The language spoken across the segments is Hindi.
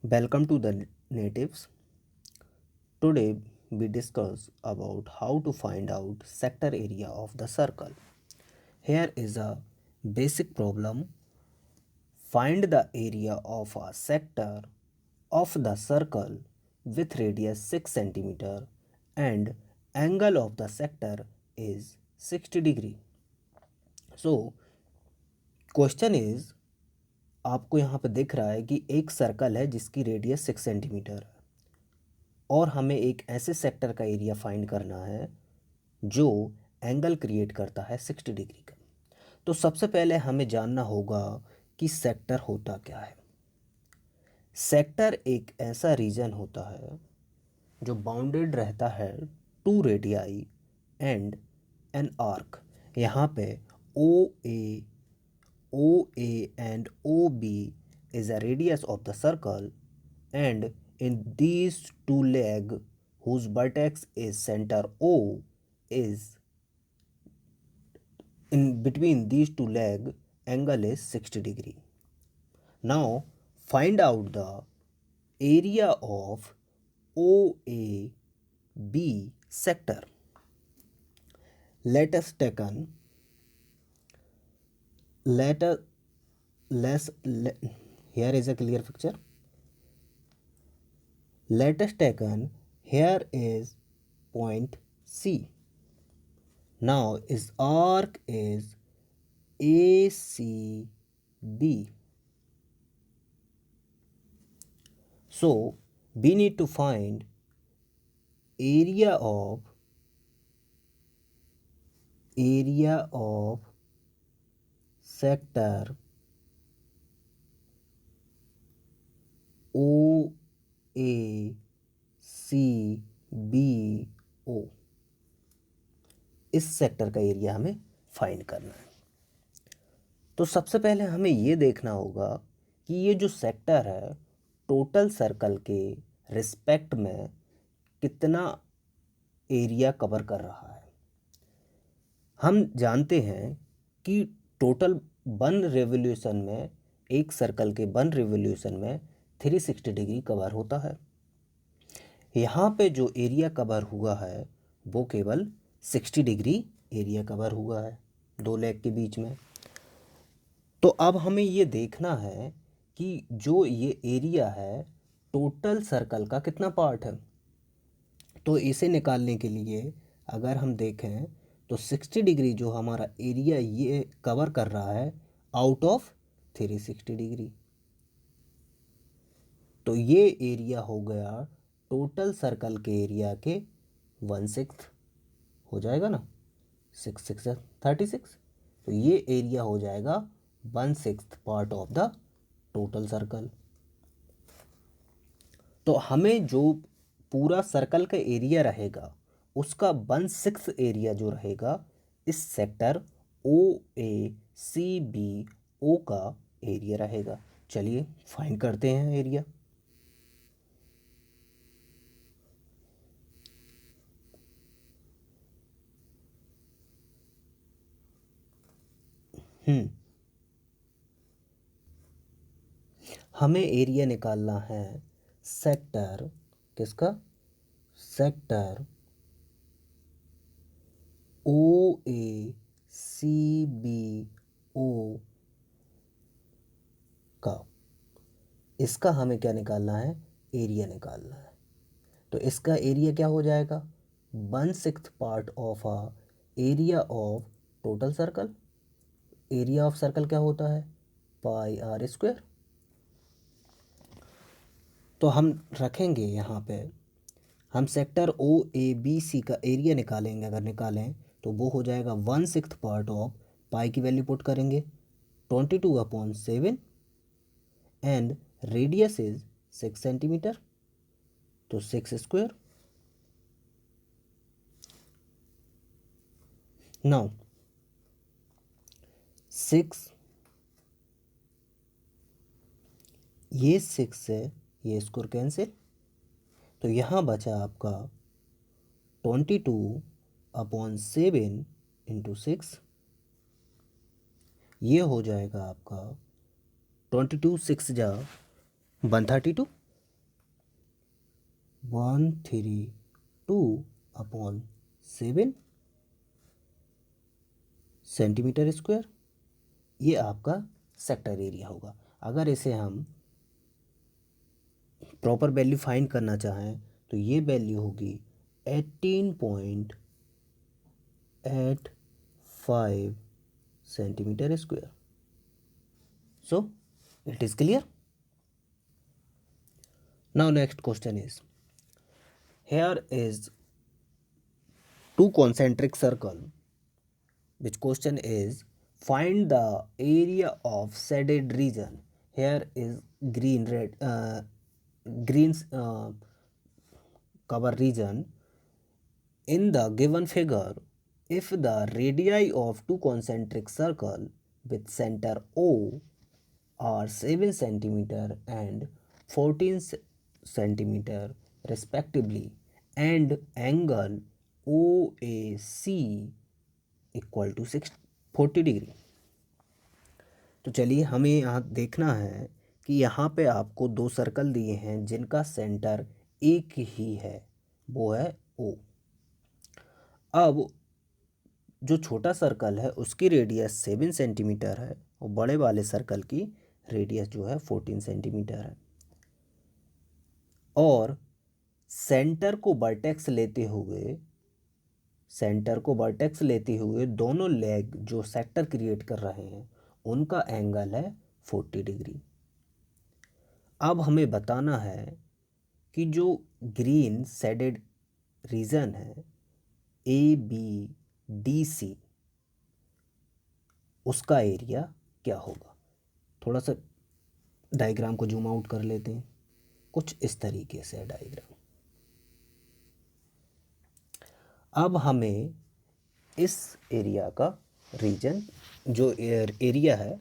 Welcome to the natives. Today we discuss about how to find out sector area of the circle. Here is a basic problem. Find the area of a sector of the circle with radius 6 cm and angle of the sector is 60 degree. So question is, आपको यहाँ पे दिख रहा है कि एक सर्कल है जिसकी रेडियस 6 सेंटीमीटर है और हमें एक ऐसे सेक्टर का एरिया फाइंड करना है जो एंगल क्रिएट करता है 60 डिग्री का। तो सबसे पहले हमें जानना होगा कि सेक्टर होता क्या है। सेक्टर एक ऐसा रीजन होता है जो बाउंडेड रहता है two radii and an arc. यहाँ पे O A and OB is a radius of the circle, and in these two leg whose vertex is center O is in between these two leg angle is 60 degree. Now find out the area of OAB sector. Let us taken let us here is a clear picture. Let us taken here is point C. Now its arc is ACB. So we need to find area of sector OACBO। इस सेक्टर का एरिया हमें फाइंड करना है। तो सबसे पहले हमें ये देखना होगा कि ये जो सेक्टर है टोटल सर्कल के रिस्पेक्ट में कितना एरिया कवर कर रहा है। हम जानते हैं कि टोटल 1 रेवोल्यूशन में एक सर्कल के 1 रेवोल्यूशन में 360 डिग्री कवर होता है। यहाँ पे जो एरिया कवर हुआ है वो केवल 60 डिग्री एरिया कवर हुआ है दो लेग के बीच में। तो अब हमें ये देखना है कि जो ये एरिया है टोटल सर्कल का कितना पार्ट है। तो इसे निकालने के लिए अगर हम देखें तो 60 डिग्री जो हमारा एरिया ये कवर कर रहा है आउट ऑफ 360 डिग्री, तो ये एरिया हो गया टोटल सर्कल के एरिया के 1/6 हो जाएगा ना, 6 6 36। तो ये एरिया हो जाएगा 1/6 part of the total circle. तो हमें जो पूरा सर्कल का एरिया रहेगा उसका 1/6 एरिया जो रहेगा इस सेक्टर OACBO का एरिया रहेगा। चलिए फाइंड करते हैं एरिया। हमें एरिया निकालना है सेक्टर किसका, सेक्टर OACBO का। इसका हमें क्या निकालना है, एरिया निकालना है। तो इसका एरिया क्या हो जाएगा, 1/6 part of a area of total circle. Area of circle क्या होता है, πr²। तो हम रखेंगे यहाँ पे, हम सेक्टर OABC का एरिया निकालेंगे। अगर निकालें तो वो हो जाएगा 1/6 पार्ट ऑफ पाई की वैल्यू पुट करेंगे 22/7 एंड रेडियस इज 6 सेंटीमीटर, तो 6²। नाउ 6, ये 6 से ये स्क्वायर कैंसिल, तो यहाँ बचा आपका 22/7 इंटू 6। ये हो जाएगा आपका 22 6 जा 132। 132/7 सेंटीमीटर स्क्वायर, ये आपका सेक्टर एरिया होगा। अगर इसे हम प्रॉपर वैल्यू फाइंड करना चाहें तो ये वैल्यू होगी 18.85 centimetre square. So it is clear. Now next question is, here is two concentric circle, which question is find the area of shaded region. Here is green red green cover region. In the given figure, if the radii of two concentric circle with center O are 7 centimeter and 14 centimeter respectively, and angle OAC equal to 40 degree. तो चलिए हमें यहाँ देखना है कि यहाँ पे आपको दो सर्कल दिए हैं जिनका सेंटर एक ही है, वो है O। अब जो छोटा सर्कल है उसकी रेडियस 7 सेंटीमीटर है और बड़े वाले सर्कल की रेडियस जो है 14 सेंटीमीटर है। और सेंटर को वर्टेक्स लेते हुए दोनों लेग जो सेक्टर क्रिएट कर रहे हैं उनका एंगल है 40 डिग्री। अब हमें बताना है कि जो ग्रीन शेडेड रीजन है ABDC, उसका एरिया क्या होगा। थोड़ा सा डायग्राम को जूम आउट कर लेते हैं। कुछ इस तरीके से है डायग्राम। अब हमें इस एरिया का रीजन जो एरिया है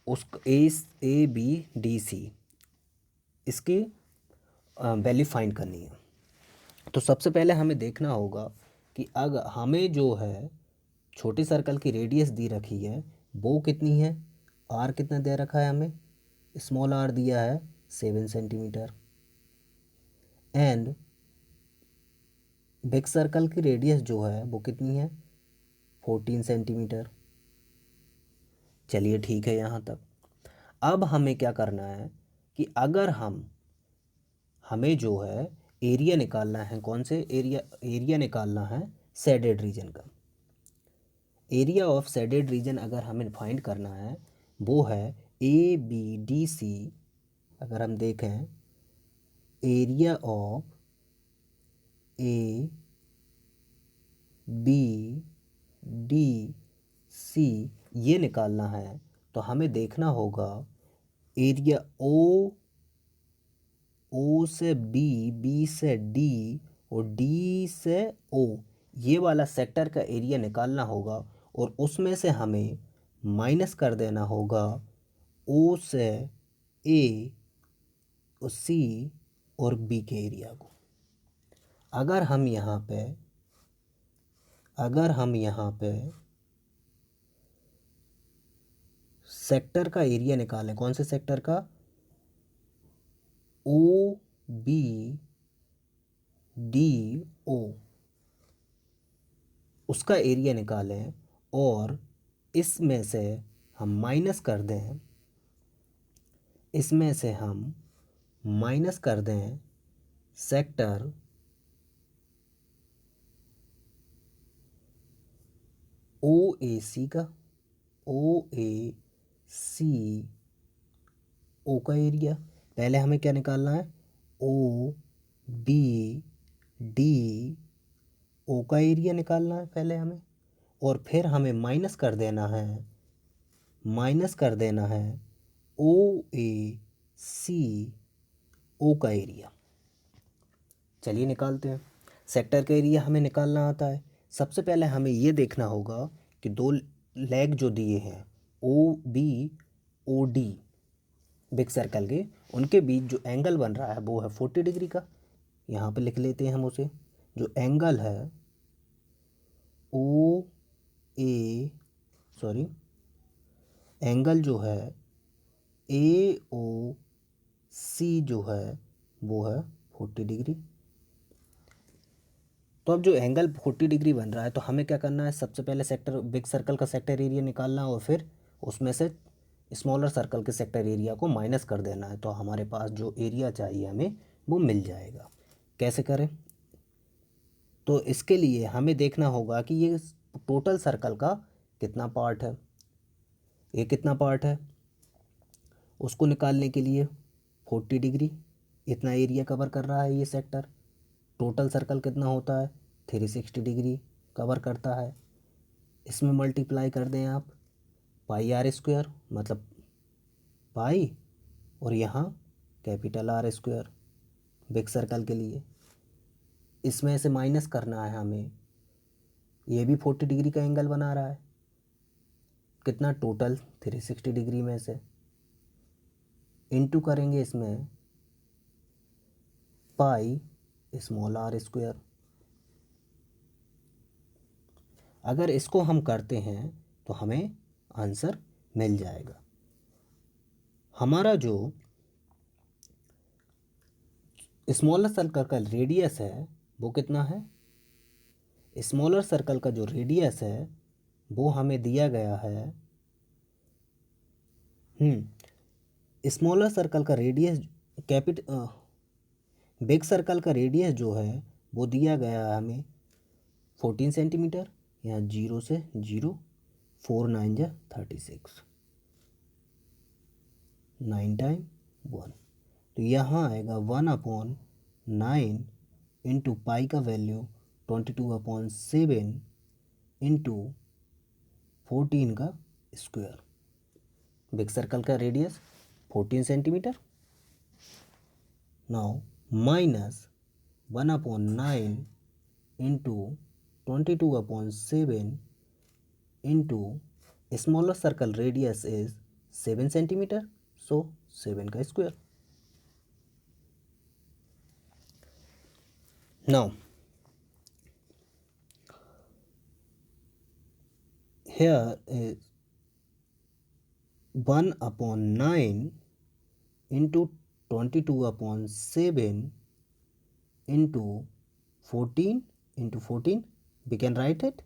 उसका ABDC इसकी वैल्यू फाइंड करनी है। तो सबसे पहले हमें देखना होगा कि अगर हमें जो है छोटे सर्कल की रेडियस दी रखी है वो कितनी है, R कितना दे रखा है हमें, स्मॉल r दिया है 7 सेंटीमीटर, एंड बिग सर्कल की रेडियस जो है वो कितनी है 14 सेंटीमीटर। चलिए ठीक है यहाँ तक। अब हमें क्या करना है कि अगर हमें जो है एरिया निकालना है, कौन से एरिया निकालना है शेडेड रीजन का। एरिया ऑफ शेडेड रीजन अगर हमें फाइंड करना है वो है ABDC। अगर हम देखें एरिया ऑफ ABDC ये निकालना है तो हमें देखना होगा एरिया O से B, B से D और D से O, ये वाला सेक्टर का एरिया निकालना होगा और उसमें से हमें माइनस कर देना होगा O से A और C और B के एरिया को। अगर हम यहाँ पे सेक्टर का एरिया निकालें, कौन से सेक्टर का, OBDO, उसका एरिया निकालें और इसमें से हम माइनस कर दें सेक्टर OAC का, OACO का एरिया। पहले हमें क्या निकालना है, OBDO का एरिया निकालना है पहले हमें, और फिर हमें माइनस कर देना है OACO का एरिया। चलिए निकालते हैं। सेक्टर का एरिया हमें निकालना आता है। सबसे पहले हमें ये देखना होगा कि दो लेग जो दिए हैं OBOD बिग सर्कल के, उनके बीच जो एंगल बन रहा है वो है 40 डिग्री का। यहाँ पे लिख लेते हैं हम उसे। जो एंगल है एंगल जो है AOC जो है वो है 40 डिग्री। तो अब जो एंगल 40 डिग्री बन रहा है तो हमें क्या करना है, सबसे पहले सेक्टर बिग सर्कल का सेक्टर एरिया निकालना है और फिर उसमें से स्मॉलर सर्कल के सेक्टर एरिया को माइनस कर देना है, तो हमारे पास जो एरिया चाहिए हमें वो मिल जाएगा। कैसे करें, तो इसके लिए हमें देखना होगा कि ये टोटल सर्कल का कितना पार्ट है, ये कितना पार्ट है। उसको निकालने के लिए 40 डिग्री इतना एरिया कवर कर रहा है ये सेक्टर, टोटल सर्कल कितना होता है 360 डिग्री कवर करता है। इसमें मल्टीप्लाई कर दें आप पाई आर स्क्वायर, मतलब पाई और यहाँ capital R square big circle के लिए। इसमें से माइनस करना है हमें, ये भी 40 डिग्री का एंगल बना रहा है, कितना टोटल 360 डिग्री में से, इनटू करेंगे इसमें पाई स्मॉल आर स्क्वायर। अगर इसको हम करते हैं तो हमें आंसर मिल जाएगा। हमारा जो स्मॉलर सर्कल का रेडियस है वो कितना है, स्मॉलर सर्कल का जो रेडियस है वो हमें दिया गया है, स्मॉलर सर्कल का रेडियस बिग सर्कल का रेडियस जो है वो दिया गया है हमें 14 सेंटीमीटर। यहाँ 0 से 0, 4 9 जा 36, 9 टाइम 1, तो यहाँ आएगा 1/9 इंटू पाई का वैल्यू 22/7 इंटू 14 का स्क्वायर। बिग सर्कल का radius 14 centimetre. Now minus 1/9 into 22/7 into smaller circle radius is 7 centimetre, so 7 का square. Now here is 1/9 into 22/7 into 14 into 14. We can write it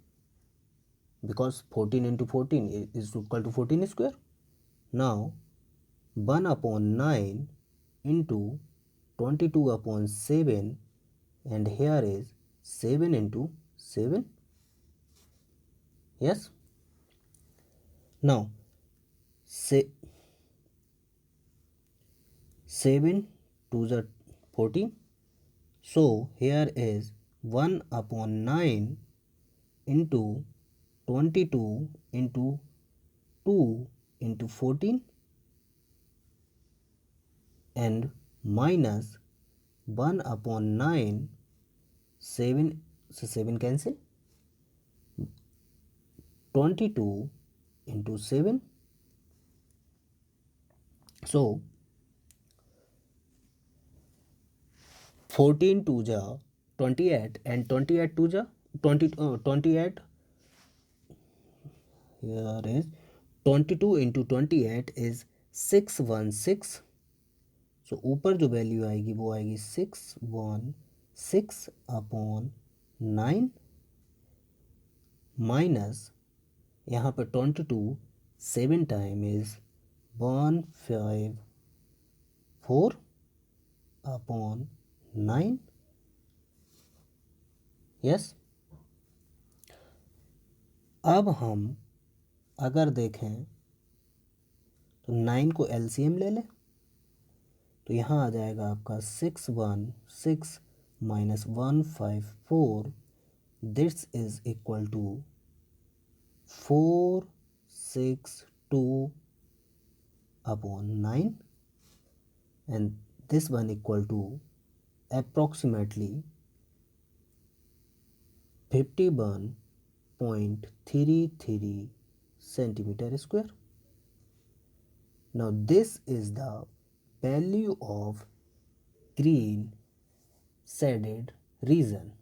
because 14 into 14 is equal to 14 square. Now 1/9 into 22/7 and here is 7 into 7. Yes. Now say 7 to the 14, so here is 1/9 into 22 into 2 into 14 and minus 1/9, 7, so 7 cancel, 22 into 7, so 14 to the 28 and 28 to the 28, here is 22 into 28 is 616, so ऊपर जो वैल्यू आएगी वो आएगी 616/9 माइनस यहाँ पर 22 7 टाइम इज 154/9। यस। अब हम अगर देखें तो 9 को एलसीएम ले लें तो यहाँ आ जाएगा आपका 616 minus 154, this is equal to 462/9 and this one equal to approximately 51.33 centimeter square. Now this is the value of green shaded region.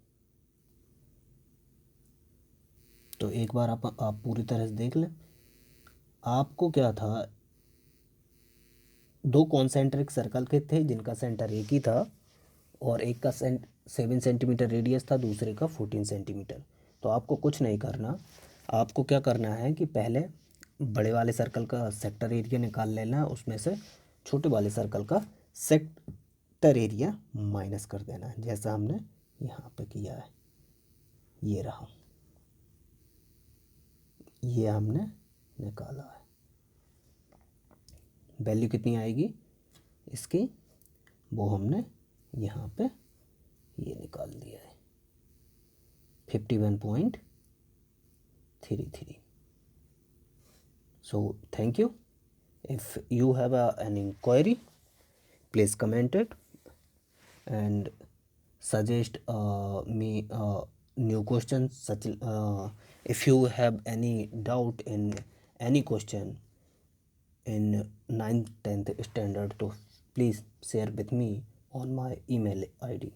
तो एक बार आप पूरी तरह से देख लें। आपको क्या था, दो कॉन्सेंट्रिक सर्कल के थे जिनका सेंटर एक ही था और एक का 7 सेंटीमीटर रेडियस था, दूसरे का 14 सेंटीमीटर। तो आपको कुछ नहीं करना, आपको क्या करना है कि पहले बड़े वाले सर्कल का सेक्टर एरिया निकाल लेना है, उसमें से छोटे वाले सर्कल का सेक्टर एरिया माइनस कर देना है, जैसा हमने यहाँ पे किया है। ये रहा, ये हमने निकाला है। वैल्यू कितनी आएगी इसकी, वो हमने यहाँ पे ये निकाल दिया है, 51.33। So thank you. If you have an inquiry, please comment it and suggest me new questions. Such if you have any doubt in any question in 9th 10th standard, so please share with me on my email ID.